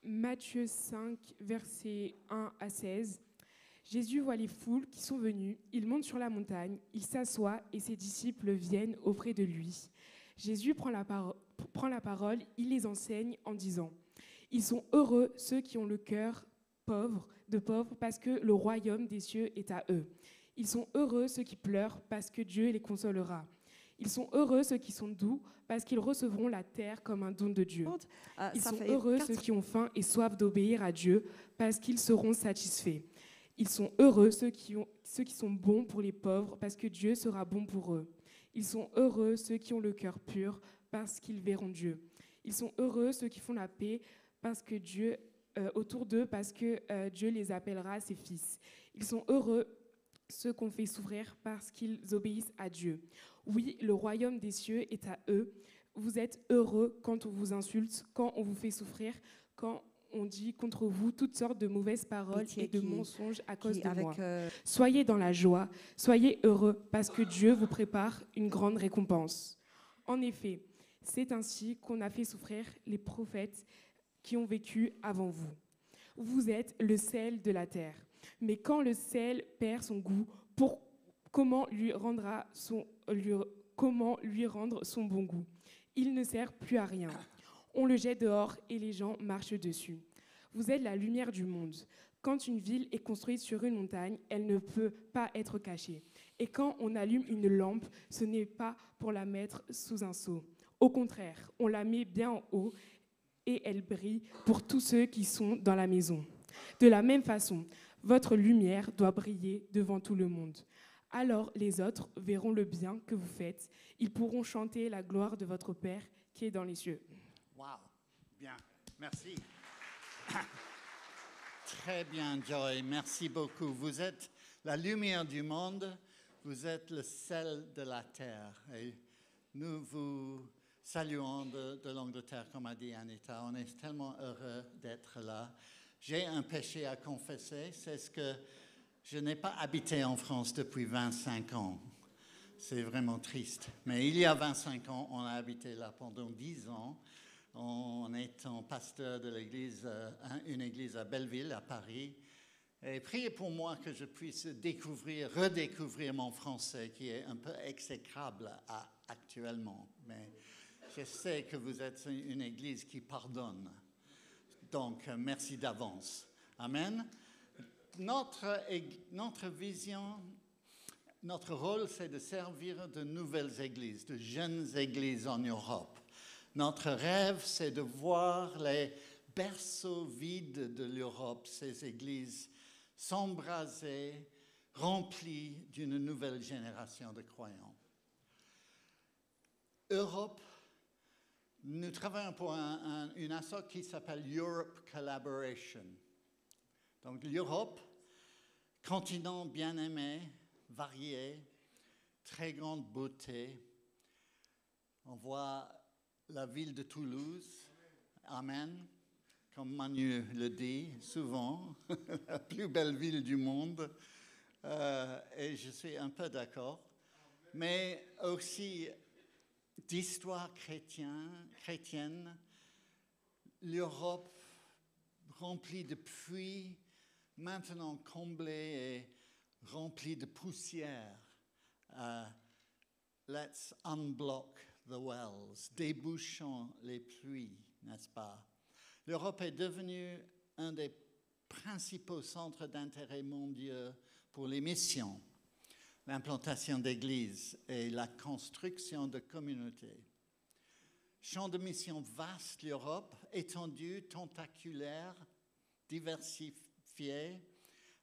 Matthieu 5, versets 1 à 16. Jésus voit les foules qui sont venues, il monte sur la montagne, il s'assoit et ses disciples viennent auprès de lui. Jésus prend la parole, il les enseigne en disant « Ils sont heureux ceux qui ont le cœur de pauvres parce que le royaume des cieux est à eux. Ils sont heureux ceux qui pleurent parce que Dieu les consolera. Ils sont heureux ceux qui sont doux parce qu'ils recevront la terre comme un don de Dieu. Ils sont heureux ceux qui ont faim et soif d'obéir à Dieu parce qu'ils seront satisfaits. Ils sont heureux ceux qui sont bons pour les pauvres parce que Dieu sera bon pour eux. Ils sont heureux ceux qui ont le cœur pur parce qu'ils verront Dieu. Ils sont heureux ceux qui font la paix parce que Dieu autour d'eux parce que Dieu les appellera ses fils. Ils sont heureux ceux qu'on fait souffrir parce qu'ils obéissent à Dieu. Oui, le royaume des cieux est à eux. Vous êtes heureux quand on vous insulte, quand on vous fait souffrir, quand on dit contre vous toutes sortes de mauvaises paroles et de mensonges à cause de moi. Soyez dans la joie, soyez heureux parce que Dieu vous prépare une grande récompense. En effet, c'est ainsi qu'on a fait souffrir les prophètes qui ont vécu avant vous. Vous êtes le sel de la terre. Mais quand le sel perd son goût, comment lui rendre son bon goût? Il ne sert plus à rien. On le jette dehors et les gens marchent dessus. Vous êtes la lumière du monde. Quand une ville est construite sur une montagne, elle ne peut pas être cachée. Et quand on allume une lampe, ce n'est pas pour la mettre sous un seau. Au contraire, on la met bien en haut et elle brille pour tous ceux qui sont dans la maison. De la même façon, votre lumière doit briller devant tout le monde. Alors les autres verront le bien que vous faites. Ils pourront chanter la gloire de votre Père qui est dans les cieux. Wow, bien, merci. Très bien, Joy, merci beaucoup. Vous êtes la lumière du monde, vous êtes le sel de la terre. Et nous vous saluons de l'Angleterre, comme a dit Anita. On est tellement heureux d'être là. J'ai un péché à confesser, c'est ce que je n'ai pas habité en France depuis 25 ans. C'est vraiment triste. Mais il y a 25 ans, on a habité là pendant 10 ans. En étant pasteur de l'église, une église à Belleville, à Paris. Et priez pour moi que je puisse redécouvrir mon français qui est un peu exécrable actuellement. Mais je sais que vous êtes une église qui pardonne. Donc, merci d'avance. Amen. Notre vision, notre rôle, c'est de servir de nouvelles églises, de jeunes églises en Europe. Notre rêve, c'est de voir les berceaux vides de l'Europe, ces églises s'embraser, remplies d'une nouvelle génération de croyants. Europe, nous travaillons pour une asso qui s'appelle Europe Collaboration. Donc l'Europe, continent bien-aimé, varié, très grande beauté. On voit la ville de Toulouse, Amen, comme Manu le dit souvent, la plus belle ville du monde, et je suis un peu d'accord, mais aussi d'histoire chrétienne, l'Europe remplie de puits, maintenant comblée et remplie de poussière. Let's unblock the wells, débouchons les puits, n'est-ce pas? L'Europe est devenue un des principaux centres d'intérêt mondiaux pour les missions, l'implantation d'églises et la construction de communautés. Champ de mission vaste, l'Europe, étendue, tentaculaire, diversifiée,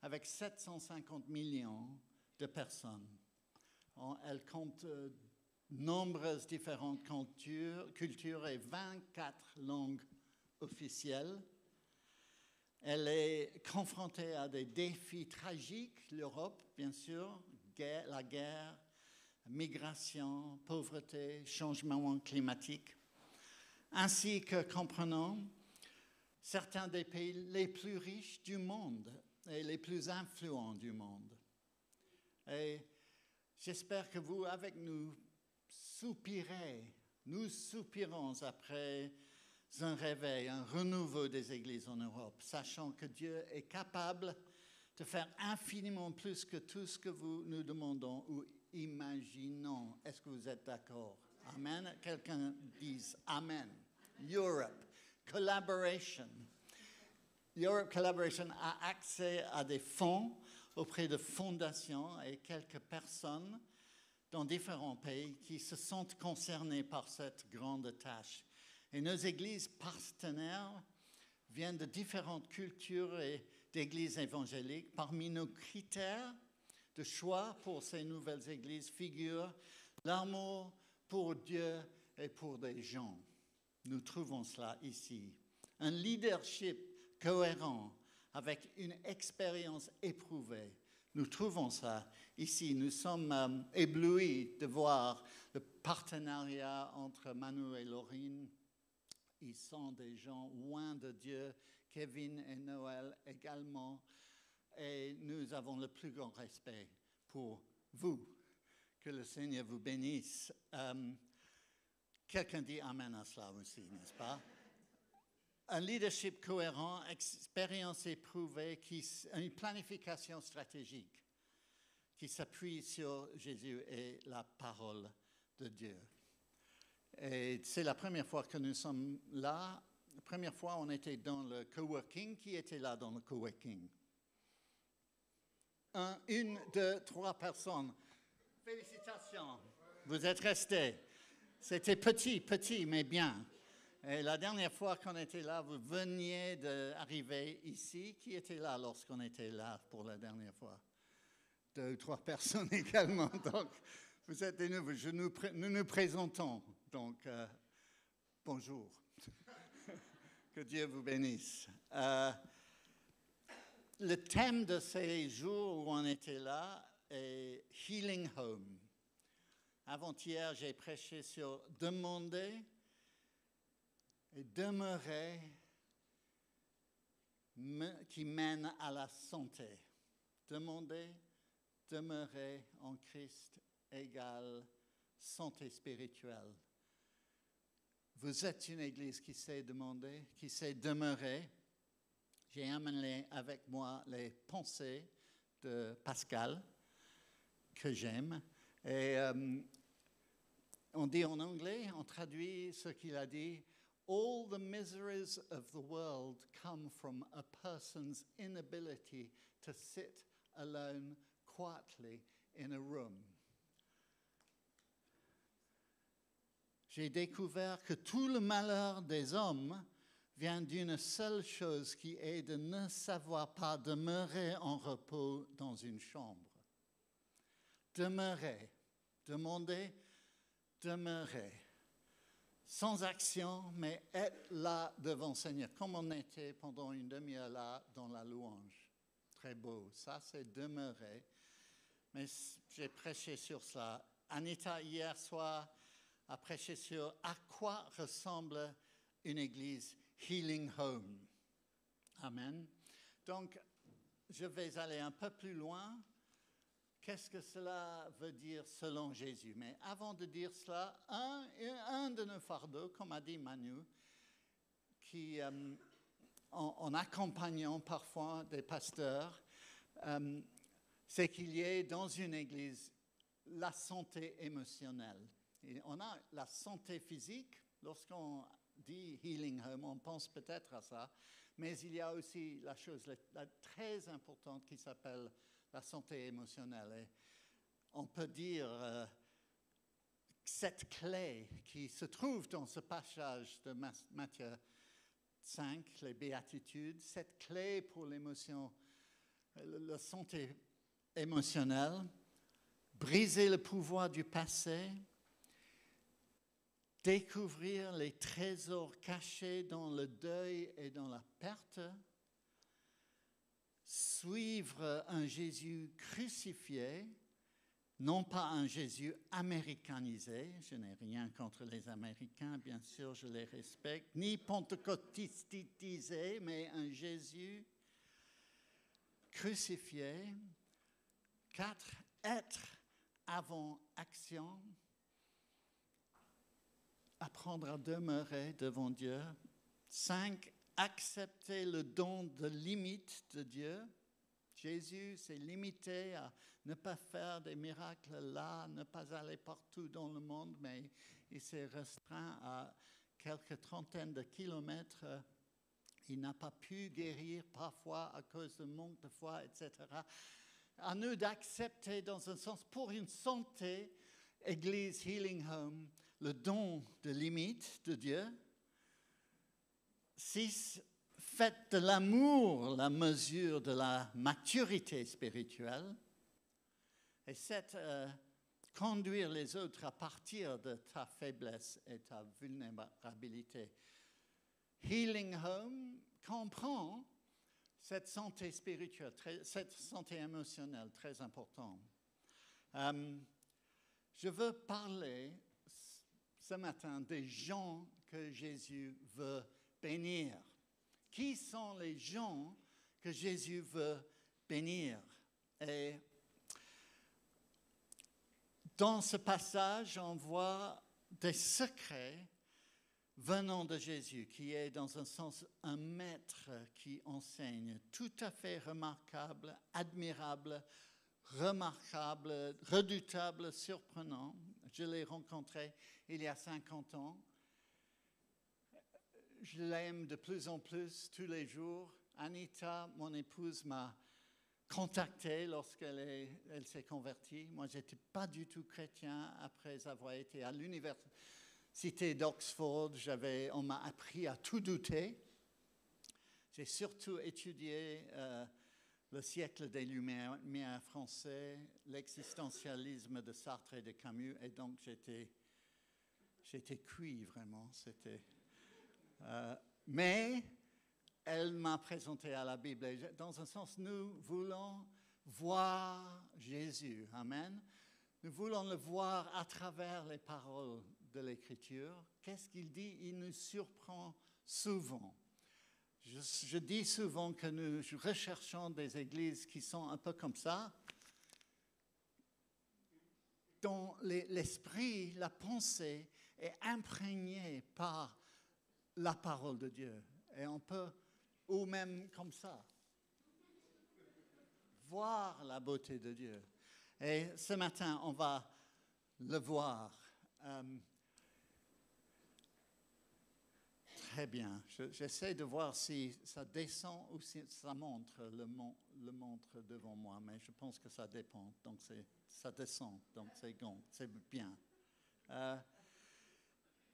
avec 750 millions de personnes. Elle compte nombreuses différentes cultures et 24 langues officielles. Elle est confrontée à des défis tragiques, l'Europe, bien sûr, la guerre, migration, pauvreté, changement climatique, ainsi que, comprenons, certains des pays les plus riches du monde et les plus influents du monde. Et j'espère que vous, avec nous, nous soupirons après un réveil, un renouveau des églises en Europe, sachant que Dieu est capable de faire infiniment plus que tout ce que nous demandons ou imaginons. Est-ce que vous êtes d'accord? Amen. Quelqu'un dise Amen. Europe Collaboration. Europe Collaboration a accès à des fonds auprès de fondations et quelques personnes dans différents pays qui se sentent concernés par cette grande tâche. Et nos églises partenaires viennent de différentes cultures et d'églises évangéliques. Parmi nos critères de choix pour ces nouvelles églises figurent l'amour pour Dieu et pour des gens. Nous trouvons cela ici. Un leadership cohérent avec une expérience éprouvée. Nous trouvons ça ici. Nous sommes éblouis de voir le partenariat entre Manu et Laurine. Ils sont des gens loin de Dieu, Kevin et Noël également. Et nous avons le plus grand respect pour vous. Que le Seigneur vous bénisse. Quelqu'un dit Amen à cela aussi, n'est-ce pas? Un leadership cohérent, expérience éprouvée, une planification stratégique qui s'appuie sur Jésus et la parole de Dieu. Et c'est la première fois que nous sommes là. La première fois, on était dans le coworking. Qui était là dans le coworking? Une, deux, trois personnes. Félicitations. Vous êtes restés. C'était petit, mais bien. Et la dernière fois qu'on était là, vous veniez d'arriver ici. Qui était là lorsqu'on était là pour la dernière fois? 2 ou 3 personnes également. Donc, vous êtes des nouveaux. Nous nous présentons. Donc, bonjour. Que Dieu vous bénisse. Le thème de ces jours où on était là est Healing Home. Avant-hier, j'ai prêché sur demander et demeurer qui mène à la santé. Demander, demeurer en Christ égale santé spirituelle. Vous êtes une église qui sait demander, qui sait demeurer. J'ai amené avec moi les pensées de Pascal, que j'aime. Et on dit en anglais, on traduit ce qu'il a dit, all the miseries of the world come from a person's inability to sit alone quietly in a room. J'ai découvert que tout le malheur des hommes vient d'une seule chose qui est de ne savoir pas demeurer en repos dans une chambre. Demeurer, demander, demeurer. Sans action, mais être là devant le Seigneur, comme on était pendant une demi-heure là dans la louange. Très beau, ça c'est demeurer. Mais j'ai prêché sur cela. Anita, hier soir, a prêché sur à quoi ressemble une église Healing Home. Amen. Donc, je vais aller un peu plus loin. Qu'est-ce que cela veut dire selon Jésus? Mais avant de dire cela, un de nos fardeaux, comme a dit Manu, qui, en accompagnant parfois des pasteurs, c'est qu'il y ait dans une église la santé émotionnelle. Et on a la santé physique. Lorsqu'on dit Healing Home, on pense peut-être à ça, mais il y a aussi la chose très importante qui s'appelle la santé émotionnelle. Et on peut dire cette clé qui se trouve dans ce passage de Matthieu 5, les béatitudes, cette clé pour l'émotion, la santé émotionnelle, briser le pouvoir du passé, découvrir les trésors cachés dans le deuil et dans la perte, suivre un Jésus crucifié, non pas un Jésus américanisé, je n'ai rien contre les Américains, bien sûr, je les respecte, ni pentecôtistisé, mais un Jésus crucifié. 4, être avant action, apprendre à demeurer devant Dieu, 5, accepter le don de limite de Dieu. Jésus s'est limité à ne pas faire des miracles là, ne pas aller partout dans le monde, mais il s'est restreint à quelques trentaines de kilomètres. Il n'a pas pu guérir parfois à cause de manque de foi, etc. À nous d'accepter dans un sens pour une santé, Église Healing Home, le don de limite de Dieu. 6, faites de l'amour la mesure de la maturité spirituelle. Et 7, conduire les autres à partir de ta faiblesse et ta vulnérabilité. Healing Home comprend cette santé spirituelle, cette santé émotionnelle très importante. Je veux parler ce matin des gens que Jésus veut bénir. Qui sont les gens que Jésus veut bénir? Et dans ce passage, on voit des secrets venant de Jésus, qui est dans un sens un maître qui enseigne, tout à fait remarquable, admirable, remarquable, redoutable, surprenant. Je l'ai rencontré il y a 50 ans. Je l'aime de plus en plus tous les jours. Anita, mon épouse, m'a contacté lorsqu'elle s'est convertie. Moi, je n'étais pas du tout chrétien après avoir été à l'université d'Oxford. On m'a appris à tout douter. J'ai surtout étudié le siècle des Lumières français, l'existentialisme de Sartre et de Camus, et donc j'étais cuit vraiment. Mais elle m'a présenté à la Bible. Et dans un sens, nous voulons voir Jésus. Amen. Nous voulons le voir à travers les paroles de l'Écriture. Qu'est-ce qu'il dit? Il nous surprend souvent. Je dis souvent que nous recherchons des églises qui sont un peu comme ça, dont l'esprit, la pensée est imprégnée par la parole de Dieu. Et on peut, ou même comme ça, voir la beauté de Dieu. Et ce matin, on va le voir. Très bien. J'essaie de voir si ça descend ou si ça montre, le montre devant moi, mais je pense que ça dépend. Donc ça descend, donc c'est bien.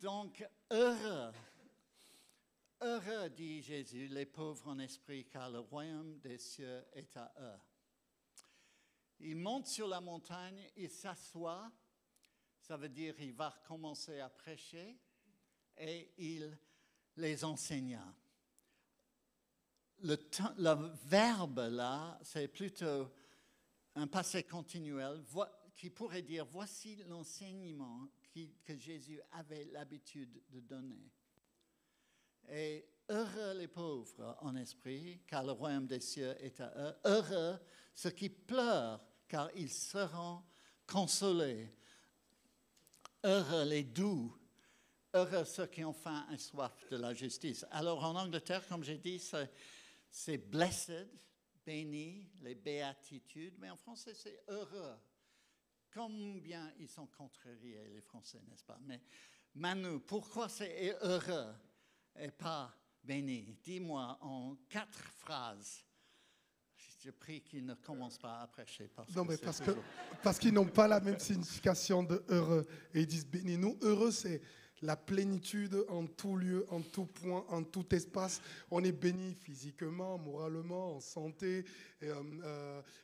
Donc, heureux, dit Jésus, les pauvres en esprit, car le royaume des cieux est à eux. Il monte sur la montagne, il s'assoit, ça veut dire qu'il va commencer à prêcher, et il les enseigna. Le verbe là, c'est plutôt un passé continuel qui pourrait dire voici l'enseignement que Jésus avait l'habitude de donner. Et heureux les pauvres en esprit, car le royaume des cieux est à eux. Heureux ceux qui pleurent, car ils seront consolés. Heureux les doux, heureux ceux qui ont faim et soif de la justice. Alors en Angleterre, comme j'ai dit, c'est blessed, béni, les béatitudes, mais en français c'est heureux. Combien ils sont contrariés, les Français, n'est-ce pas? Mais Manu, pourquoi c'est heureux et pas béni? Dis-moi en 4 phrases. Je prie qu'ils ne commencent pas à prêcher. Parce qu'ils n'ont pas la même signification de heureux. Et ils disent béni. Nous, heureux, c'est la plénitude en tout lieu, en tout point, en tout espace. On est béni physiquement, moralement, en santé,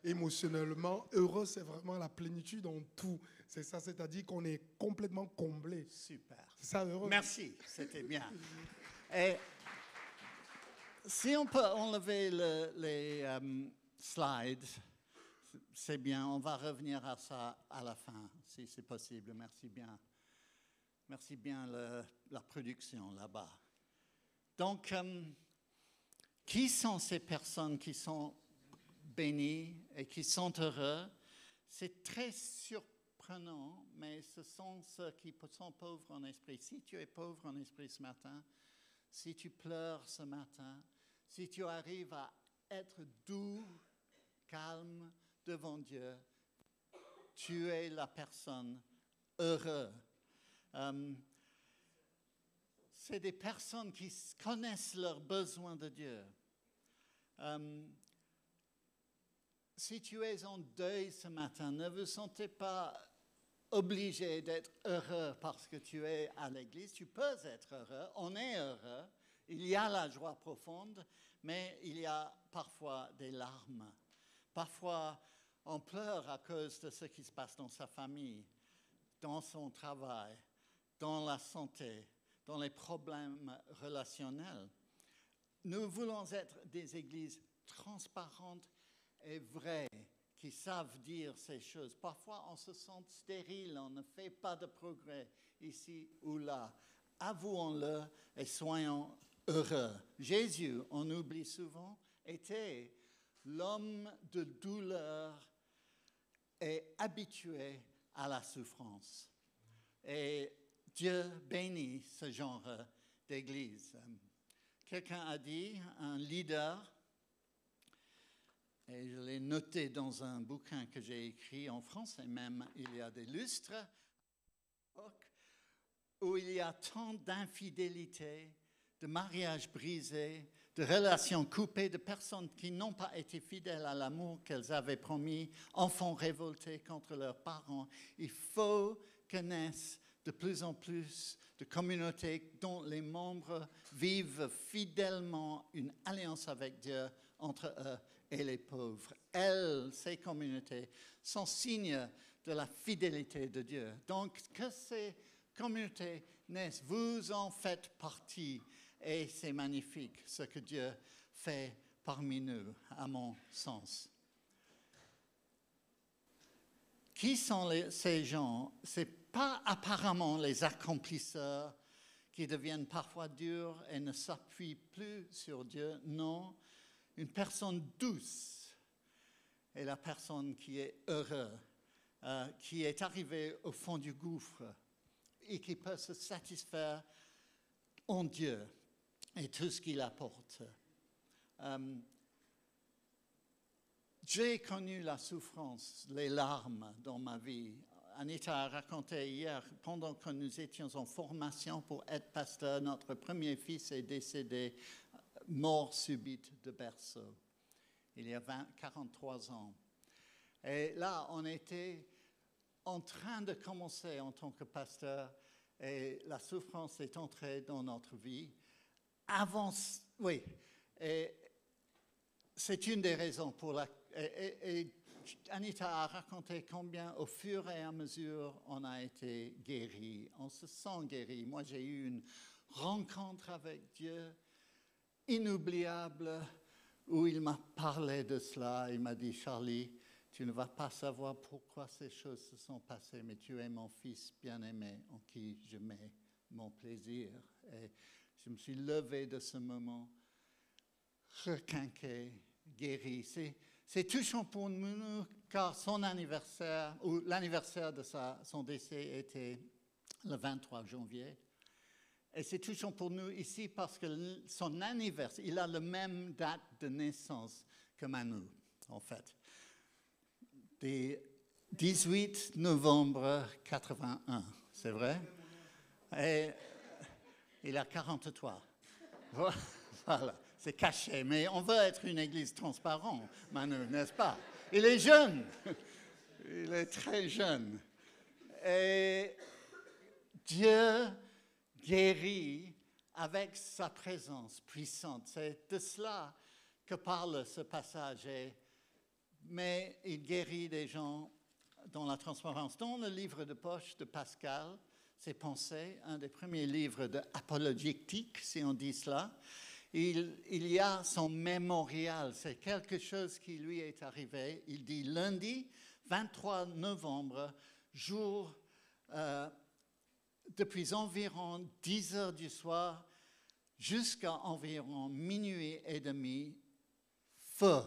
émotionnellement. Heureux, c'est vraiment la plénitude en tout. C'est ça, c'est-à-dire qu'on est complètement comblé. Super. C'est ça, heureux. Merci, c'était bien. Et si on peut enlever les slides, c'est bien. On va revenir à ça à la fin, si c'est possible. Merci bien. Merci bien la production là-bas. Donc, qui sont ces personnes qui sont bénies et qui sont heureux? C'est très surprenant, mais ce sont ceux qui sont pauvres en esprit. Si tu es pauvre en esprit ce matin, si tu pleures ce matin, si tu arrives à être doux, calme devant Dieu, tu es la personne heureuse. C'est des personnes qui connaissent leurs besoins de Dieu. Si tu es en deuil ce matin, ne vous sentez pas obligé d'être heureux parce que tu es à l'église. Tu peux être heureux, on est heureux. Il y a la joie profonde, mais il y a parfois des larmes. Parfois, on pleure à cause de ce qui se passe dans sa famille, dans son travail, dans la santé, dans les problèmes relationnels. Nous voulons être des églises transparentes et vraies, qui savent dire ces choses. Parfois, on se sent stérile, on ne fait pas de progrès ici ou là. Avouons-le et soyons heureux. Jésus, on oublie souvent, était l'homme de douleur et habitué à la souffrance. Et Dieu bénit ce genre d'église. Quelqu'un a dit, un leader, et je l'ai noté dans un bouquin que j'ai écrit en français même, il y a des lustres, où il y a tant d'infidélité, de mariages brisés, de relations coupées, de personnes qui n'ont pas été fidèles à l'amour qu'elles avaient promis, enfants révoltés contre leurs parents. Il faut que naissent de plus en plus de communautés dont les membres vivent fidèlement une alliance avec Dieu entre eux et les pauvres. Elles, ces communautés, sont signes de la fidélité de Dieu. Donc, que ces communautés naissent, vous en faites partie. Et c'est magnifique ce que Dieu fait parmi nous, à mon sens. Qui sont ces gens? Ce n'est pas apparemment les accomplisseurs qui deviennent parfois durs et ne s'appuient plus sur Dieu. Non, une personne douce est la personne qui est heureuse, qui est arrivée au fond du gouffre et qui peut se satisfaire en Dieu et tout ce qu'il apporte. J'ai connu la souffrance, les larmes dans ma vie. Anita a raconté hier, pendant que nous étions en formation pour être pasteur, notre premier fils est décédé, mort subite de berceau. Il y a 43 ans. Et là, on était en train de commencer en tant que pasteur et la souffrance est entrée dans notre vie. Oui, et c'est une des raisons pour laquelle... Et Anita a raconté combien, au fur et à mesure, on a été guéri. On se sent guéri. Moi, j'ai eu une rencontre avec Dieu inoubliable où il m'a parlé de cela. Il m'a dit, Charlie, tu ne vas pas savoir pourquoi ces choses se sont passées, mais tu es mon fils bien-aimé en qui je mets mon plaisir. Et je me suis levé de ce moment, requinqué, guéri. C'est touchant pour nous car son anniversaire, ou l'anniversaire de son décès était le 23 janvier. Et c'est touchant pour nous ici parce que son anniversaire, il a la même date de naissance que Manu, en fait. Le 18 novembre 81, c'est vrai? Et il a 43. Voilà, c'est caché, mais on veut être une église transparente, Manu, n'est-ce pas? Il est jeune, il est très jeune. Et Dieu guérit avec sa présence puissante. C'est de cela que parle ce passage. Mais il guérit des gens dans la transparence. Dans le livre de poche de Pascal, ses pensées, un des premiers livres d'apologétique, si on dit cela, il y a son mémorial. C'est quelque chose qui lui est arrivé. Il dit lundi 23 novembre, jour, depuis environ 10 heures du soir jusqu'à environ minuit et demi, feu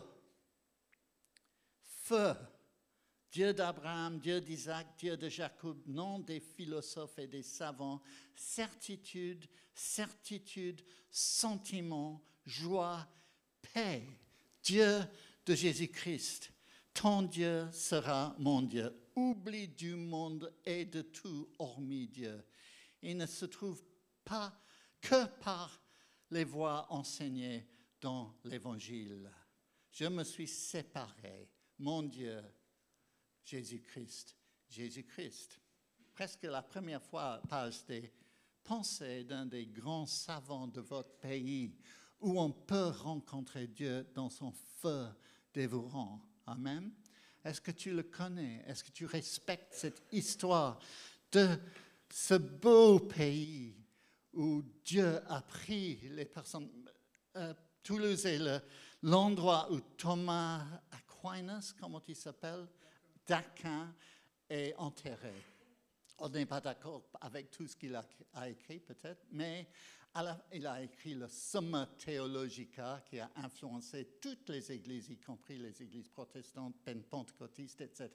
Dieu d'Abraham, Dieu d'Isaac, Dieu de Jacob, non des philosophes et des savants, certitude, sentiment, joie, paix. Dieu de Jésus-Christ, ton Dieu sera mon Dieu. Oubli du monde et de tout hormis Dieu. Il ne se trouve pas que par les voies enseignées dans l'Évangile. Je me suis séparé, mon Dieu, Jésus-Christ, Jésus-Christ. Presque la première fois, page des pensées d'un des grands savants de votre pays, où on peut rencontrer Dieu dans son feu dévorant. Amen. Est-ce que tu le connais? Est-ce que tu respectes cette histoire de ce beau pays où Dieu a pris les personnes? Toulouse est l'endroit où Thomas Aquinas, comment il s'appelle? d'Aquin est enterré. On n'est pas d'accord avec tout ce qu'il a écrit peut-être, mais il a écrit le Summa Theologica qui a influencé toutes les églises, y compris les églises protestantes, pentecôtistes, etc.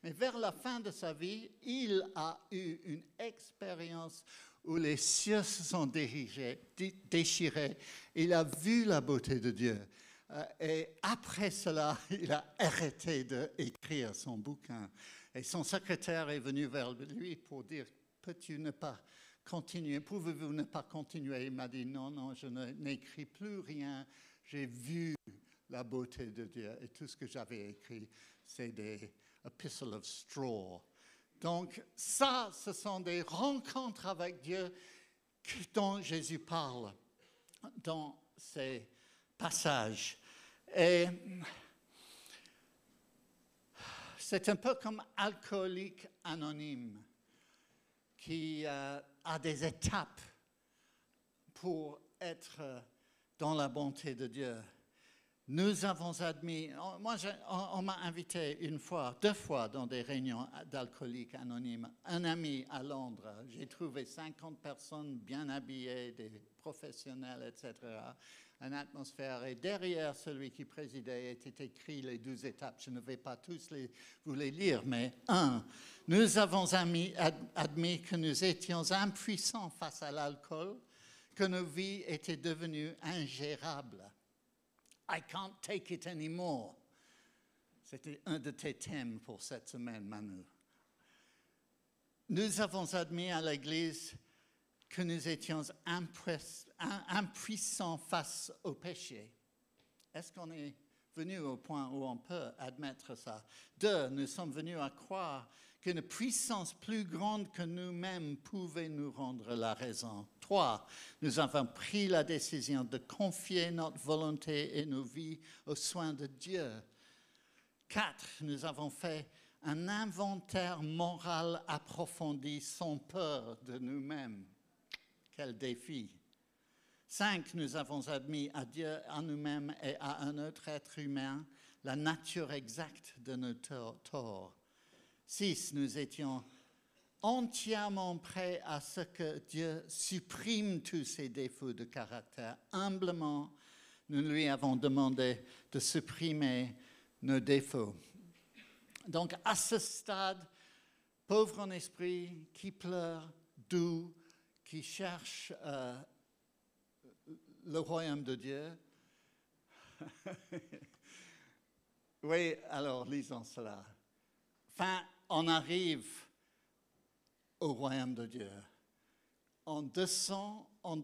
Mais vers la fin de sa vie, il a eu une expérience où les cieux se sont déchirés. Il a vu la beauté de Dieu. Et après cela, il a arrêté d'écrire son bouquin. Et son secrétaire est venu vers lui pour dire, peux-tu ne pas continuer? Pouvez-vous ne pas continuer? Il m'a dit, non, je n'écris plus rien. J'ai vu la beauté de Dieu. Et tout ce que j'avais écrit, c'est des epistles of straw. Donc ça, ce sont des rencontres avec Dieu dont Jésus parle dans ces passage. Et c'est un peu comme alcoolique anonyme qui a des étapes pour être dans la bonté de Dieu. Nous avons admis, on m'a invité deux fois dans des réunions d'alcooliques anonymes. Un ami à Londres, j'ai trouvé 50 personnes bien habillées, des professionnels, etc., une atmosphère. Et derrière celui qui présidait était écrit les 12 étapes. Je ne vais pas tous vous les lire, mais nous avons admis que nous étions impuissants face à l'alcool, que nos vies étaient devenues ingérables. I can't take it anymore. C'était un de tes thèmes pour cette semaine, Manu. Nous avons admis à l'Église que nous étions impuissants face au péché. Est-ce qu'on est venu au point où on peut admettre ça? 2, nous sommes venus à croire qu'une puissance plus grande que nous-mêmes pouvait nous rendre la raison. 3, nous avons pris la décision de confier notre volonté et nos vies aux soins de Dieu. 4, nous avons fait un inventaire moral approfondi sans peur de nous-mêmes. Quel défi! 5, nous avons admis à Dieu, à nous-mêmes et à un autre être humain la nature exacte de nos torts. 6, nous étions entièrement prêts à ce que Dieu supprime tous ces défauts de caractère. Humblement, nous lui avons demandé de supprimer nos défauts. Donc, à ce stade, pauvre en esprit, qui pleure, doux, qui cherche le royaume de Dieu. Oui, alors lisons cela. Enfin, on arrive au royaume de Dieu. On descend, on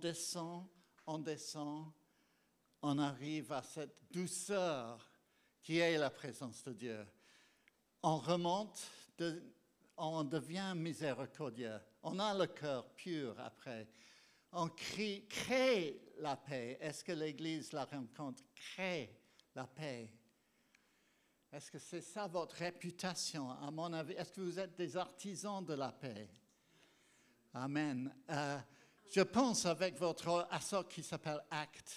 arrive à cette douceur qui est la présence de Dieu. On remonte, on devient miséricordieux. On a le cœur pur après. On crée la paix. Est-ce que l'Église, la rencontre, crée la paix? Est-ce que c'est ça votre réputation, à mon avis? Est-ce que vous êtes des artisans de la paix? Amen. Je pense avec votre association qui s'appelle ACT.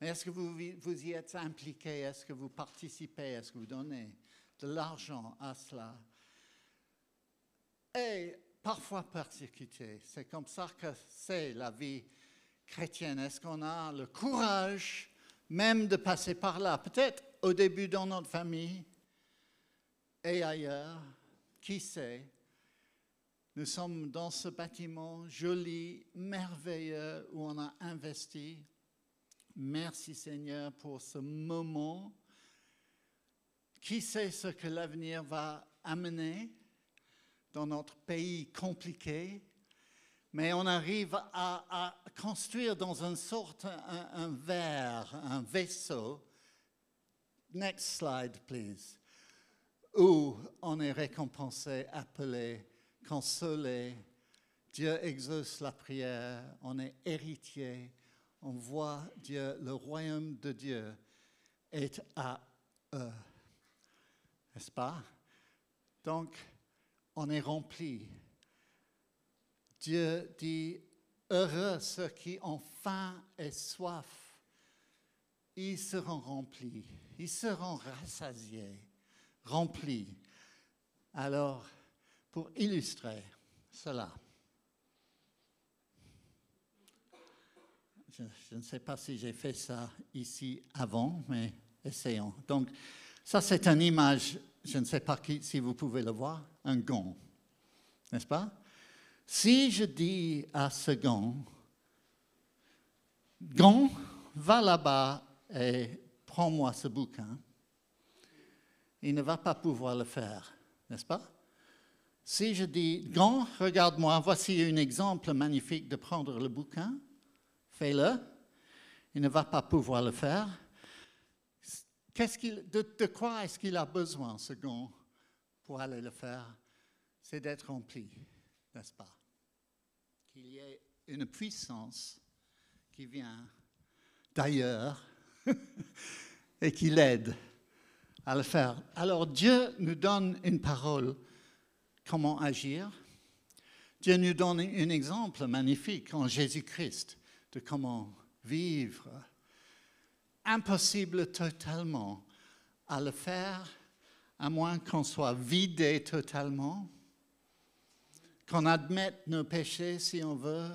Mais est-ce que vous y êtes impliqué? Est-ce que vous participez? Est-ce que vous donnez de l'argent à cela? Et parfois persécuté. C'est comme ça que c'est la vie chrétienne. Est-ce qu'on a le courage même de passer par là? Peut-être au début dans notre famille et ailleurs, qui sait, nous sommes dans ce bâtiment joli, merveilleux, où on a investi. Merci Seigneur pour ce moment. Qui sait ce que l'avenir va amener dans notre pays compliqué, mais on arrive à construire dans une sorte un verre, un vaisseau. Next slide, please. Où on est récompensé, appelé, consolé. Dieu exauce la prière, on est héritier, on voit Dieu, le royaume de Dieu est à eux. N'est-ce pas? Donc, on est rempli. Dieu dit, heureux ceux qui ont faim et soif, ils seront remplis, ils seront rassasiés, remplis. Alors, pour illustrer cela, je ne sais pas si j'ai fait ça ici avant, mais essayons. Donc, ça c'est une image, je ne sais pas si vous pouvez le voir, un gant, n'est-ce pas? Si je dis à ce gant, va là-bas et prends-moi ce bouquin, il ne va pas pouvoir le faire, n'est-ce pas? Si je dis, gant, regarde-moi, voici un exemple magnifique de prendre le bouquin, fais-le, il ne va pas pouvoir le faire. De quoi est-ce qu'il a besoin, ce gant, pour aller le faire? C'est d'être rempli, n'est-ce pas? Qu'il y ait une puissance qui vient d'ailleurs et qui l'aide à le faire. Alors Dieu nous donne une parole, comment agir. Dieu nous donne un exemple magnifique en Jésus-Christ de comment vivre. Impossible totalement à le faire, à moins qu'on soit vidé totalement, qu'on admette nos péchés si on veut,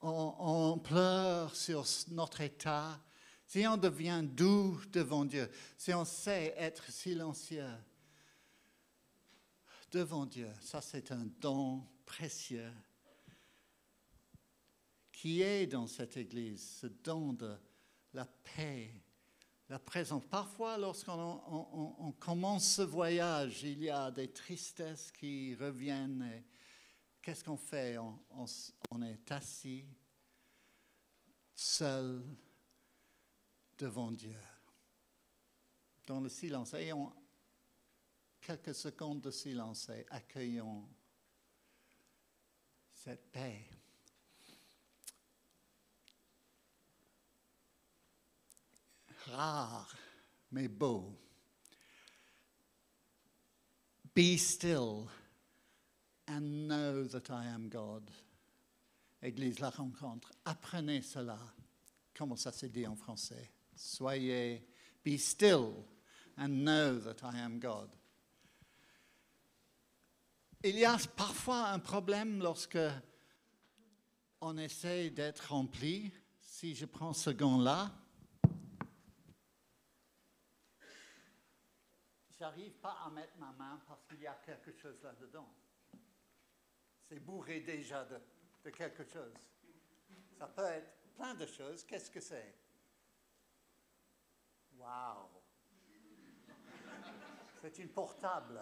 on pleure sur notre état, si on devient doux devant Dieu, si on sait être silencieux devant Dieu. Ça, c'est un don précieux qui est dans cette Église, ce don de la paix, la présence. Parfois, lorsqu'on commence ce voyage, il y a des tristesses qui reviennent. Et qu'est-ce qu'on fait? On est assis, seul, devant Dieu, dans le silence. Ayons quelques secondes de silence et accueillons cette paix. Rare, mais beau. Be still and know that I am God. Église La Rencontre, apprenez cela. Comment ça se dit en français? Soyez, be still and know that I am God. Il y a parfois un problème lorsque on essaie d'être rempli. Si je prends ce gant-là, j'arrive pas à mettre ma main parce qu'il y a quelque chose là-dedans. C'est bourré déjà de quelque chose. Ça peut être plein de choses. Qu'est-ce que c'est? Waouh! C'est une portable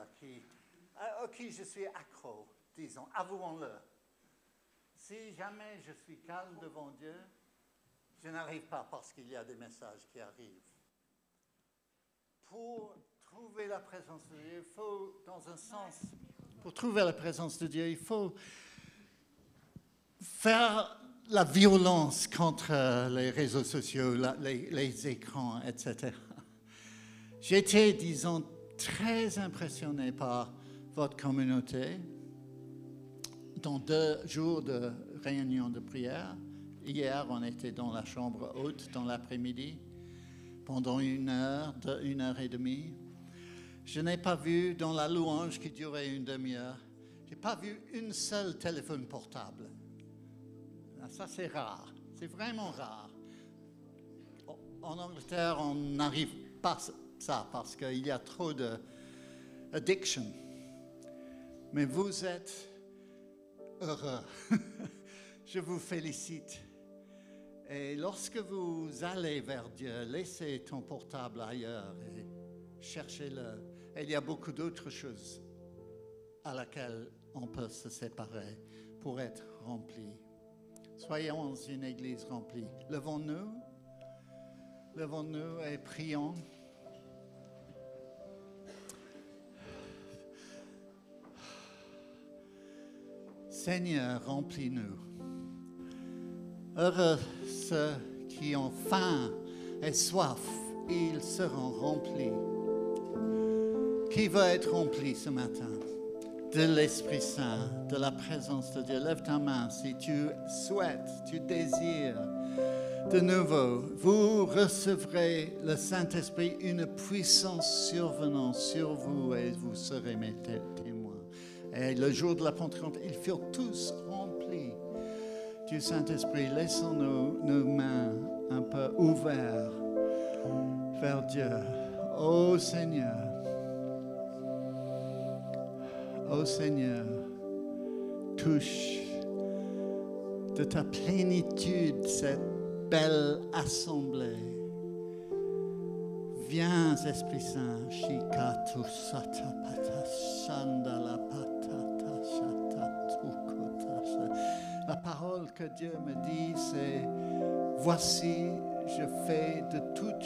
auquel je suis accro, disons, avouons-le. Si jamais je suis calme devant Dieu, je n'arrive pas parce qu'il y a des messages qui arrivent. Pour trouver la présence de Dieu, il faut, dans un sens, pour trouver la présence de Dieu, il faut faire la violence contre les réseaux sociaux, les écrans, etc. J'étais, disons, très impressionné par votre communauté dans 2 jours de réunion de prière. Hier, on était dans la chambre haute dans l'après-midi pendant 1 heure, 1 heure et demie. Je n'ai pas vu dans la louange qui durait 1 demi-heure, je n'ai pas vu une seule téléphone portable. Ça, c'est rare. C'est vraiment rare. En Angleterre, on n'arrive pas à ça parce qu'il y a trop de addiction. Mais vous êtes heureux. Je vous félicite. Et lorsque vous allez vers Dieu, laissez ton portable ailleurs et cherchez-le. Et il y a beaucoup d'autres choses à laquelle on peut se séparer pour être rempli. Soyons une église remplie. Levons-nous et prions. Seigneur, remplis-nous. Heureux ceux qui ont faim et soif, ils seront remplis. Qui veut être rempli ce matin de l'Esprit Saint, de la présence de Dieu? Lève ta main si tu souhaites, tu désires. De nouveau, vous recevrez le Saint-Esprit, une puissance survenant sur vous et vous serez mes témoins. Et le jour de la Pentecôte, ils furent tous remplis du Saint-Esprit. Laissons-nous nos mains un peu ouvertes vers Dieu. Ô Seigneur, touche de ta plénitude cette belle assemblée. Viens, Esprit Saint. Shikatu satapata shandala patata shatatu. La parole que Dieu me dit, c'est voici, je fais de toutes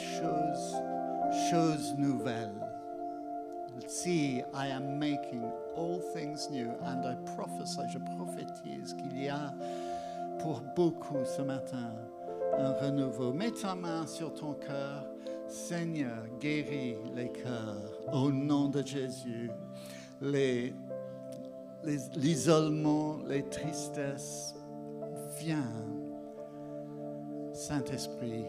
choses nouvelles. See, I am making all things new, and I prophesy, je prophétise qu'il y a pour beaucoup ce matin un renouveau. Mets ta main sur ton cœur. Seigneur, guéris les cœurs au nom de Jésus. L'isolement, les tristesses, viens, Saint-Esprit.